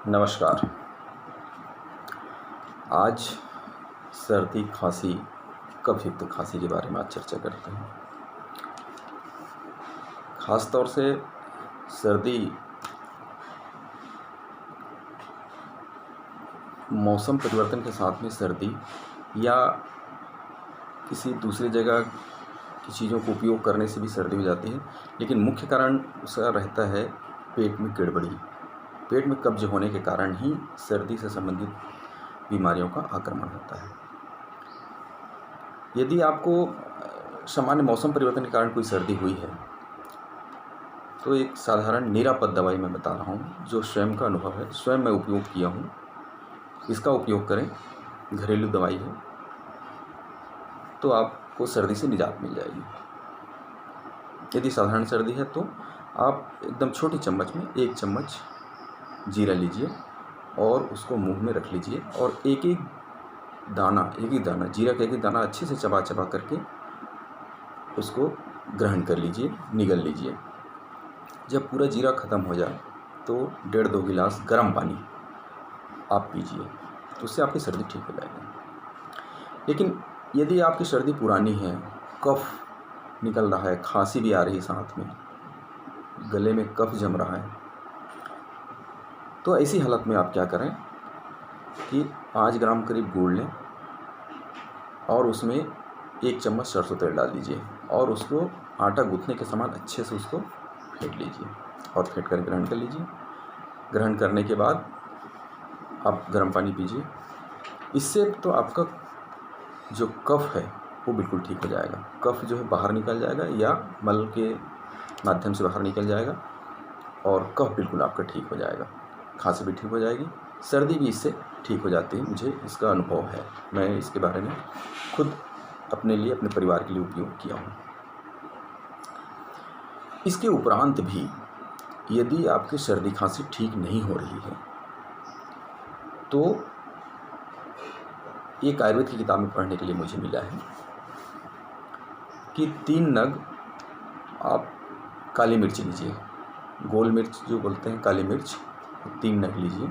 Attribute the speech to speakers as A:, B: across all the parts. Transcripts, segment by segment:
A: नमस्कार। आज सर्दी खांसी कफयुक्त खांसी के बारे में आज चर्चा करते हैं। ख़ास तौर से सर्दी मौसम परिवर्तन के साथ में सर्दी या किसी दूसरी जगह की चीज़ों को उपयोग करने से भी सर्दी हो जाती है, लेकिन मुख्य कारण उसका रहता है पेट में गड़बड़ी। पेट में कब्ज होने के कारण ही सर्दी से संबंधित बीमारियों का आक्रमण होता है। यदि आपको सामान्य मौसम परिवर्तन के कारण कोई सर्दी हुई है तो एक साधारण निरापद दवाई मैं बता रहा हूँ, जो स्वयं का अनुभव है, स्वयं मैं उपयोग किया हूँ। इसका उपयोग करें, घरेलू दवाई है, तो आपको सर्दी से निजात मिल जाएगी। यदि साधारण सर्दी है तो आप एकदम छोटी चम्मच में 1 चम्मच जीरा लीजिए और उसको मुंह में रख लीजिए और एक एक दाना जीरा का एक एक दाना अच्छे से चबा चबा करके उसको ग्रहण कर लीजिए, निगल लीजिए। जब पूरा जीरा ख़त्म हो जाए तो 1.5-2 गिलास गर्म पानी आप पीजिए, तो उससे आपकी सर्दी ठीक हो जाएगी। लेकिन यदि आपकी सर्दी पुरानी है, कफ निकल रहा है, खांसी भी आ रही है, साथ में गले में कफ जम रहा है, तो ऐसी हालत में आप क्या करें कि 5 ग्राम करीब गुड़ लें और उसमें 1 चम्मच सरसों तेल डाल दीजिए और उसको आटा गूँथने के समान अच्छे से उसको फेंट लीजिए और फेंट कर ग्रहण कर लीजिए। ग्रहण करने के बाद आप गर्म पानी पीजिए। इससे तो आपका जो कफ है वो बिल्कुल ठीक हो जाएगा। कफ जो है बाहर निकल जाएगा या मल के माध्यम से बाहर निकल जाएगा और कफ बिल्कुल आपका ठीक हो जाएगा। खांसी भी ठीक हो जाएगी, सर्दी भी इससे ठीक हो जाती है। मुझे इसका अनुभव है, मैं इसके बारे में खुद अपने लिए, अपने परिवार के लिए उपयोग किया हूँ। इसके उपरांत भी यदि आपकी सर्दी खांसी ठीक नहीं हो रही है तो एक आयुर्वेद की किताब में पढ़ने के लिए मुझे मिला है कि 3 नग आप काली मिर्च लीजिए, गोल मिर्च जो बोलते हैं काली मिर्च, 3 नग लीजिए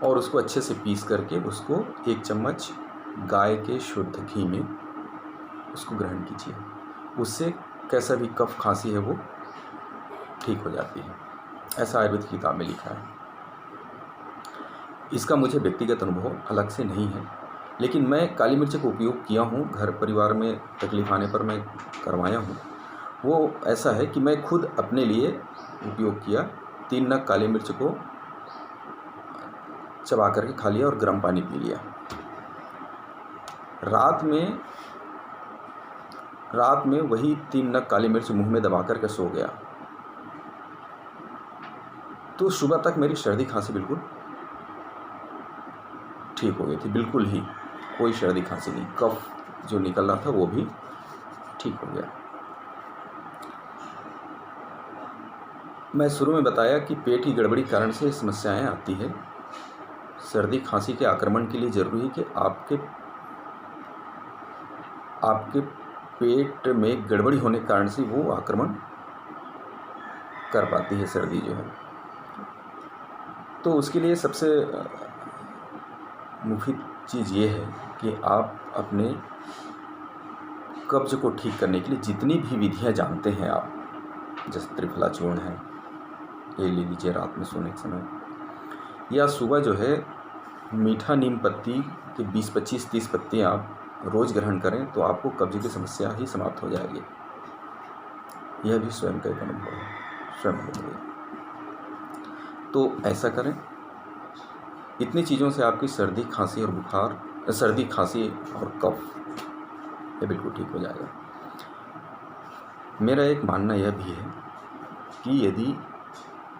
A: और उसको अच्छे से पीस करके उसको 1 चम्मच गाय के शुद्ध घी में उसको ग्रहण कीजिए। उससे कैसा भी कफ खांसी है वो ठीक हो जाती है, ऐसा आयुर्वेद की किताब में लिखा है। इसका मुझे व्यक्तिगत अनुभव अलग से नहीं है, लेकिन मैं काली मिर्च का उपयोग किया हूँ, घर परिवार में तकलीफ आने पर मैं करवाया हूँ। वो ऐसा है कि मैं खुद अपने लिए उपयोग किया। 3 नग काली मिर्च को चबा करके खा लिया और गर्म पानी पी लिया। रात में वही 3 नग काली मिर्च मुंह में दबा करके सो गया, तो सुबह तक मेरी सर्दी खांसी बिल्कुल ठीक हो गई थी। बिल्कुल ही कोई सर्दी खांसी नहीं, कफ जो निकल रहा था वो भी ठीक हो गया। मैं शुरू में बताया कि पेट की गड़बड़ी कारण से समस्याएं आती है। सर्दी खांसी के आक्रमण के लिए ज़रूरी है कि आपके पेट में गड़बड़ी होने के कारण से वो आक्रमण कर पाती है सर्दी जो है। तो उसके लिए सबसे मुफीद चीज़ ये है कि आप अपने कब्ज को ठीक करने के लिए जितनी भी विधियां जानते हैं आप, जैसे त्रिफला चूर्ण है, ये ले लीजिए रात में सोने के समय, या सुबह जो है मीठा नीम पत्ती के 20, 25, 30 पत्तियाँ आप रोज़ ग्रहण करें तो आपको कब्ज की समस्या ही समाप्त हो जाएगी। यह भी स्वयं का एक अनुभव है, स्वयं अनुभव। तो ऐसा करें, इतनी चीज़ों से आपकी सर्दी खांसी और कफ ये बिल्कुल ठीक हो जाएगा। मेरा एक मानना यह भी है कि यदि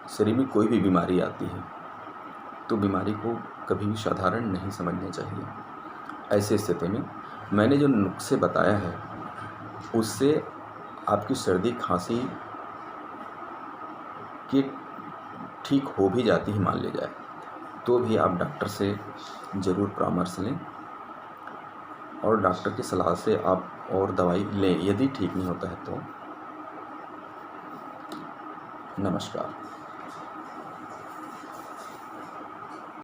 A: शरीर में कोई भी बीमारी आती है तो बीमारी को कभी भी साधारण नहीं समझना चाहिए। ऐसे स्थिति में मैंने जो नुस्खे बताया है उससे आपकी सर्दी खांसी की ठीक हो भी जाती है, मान ले जाए, तो भी आप डॉक्टर से ज़रूर परामर्श लें और डॉक्टर की सलाह से आप और दवाई लें। यदि ठीक नहीं होता है तो नमस्कार।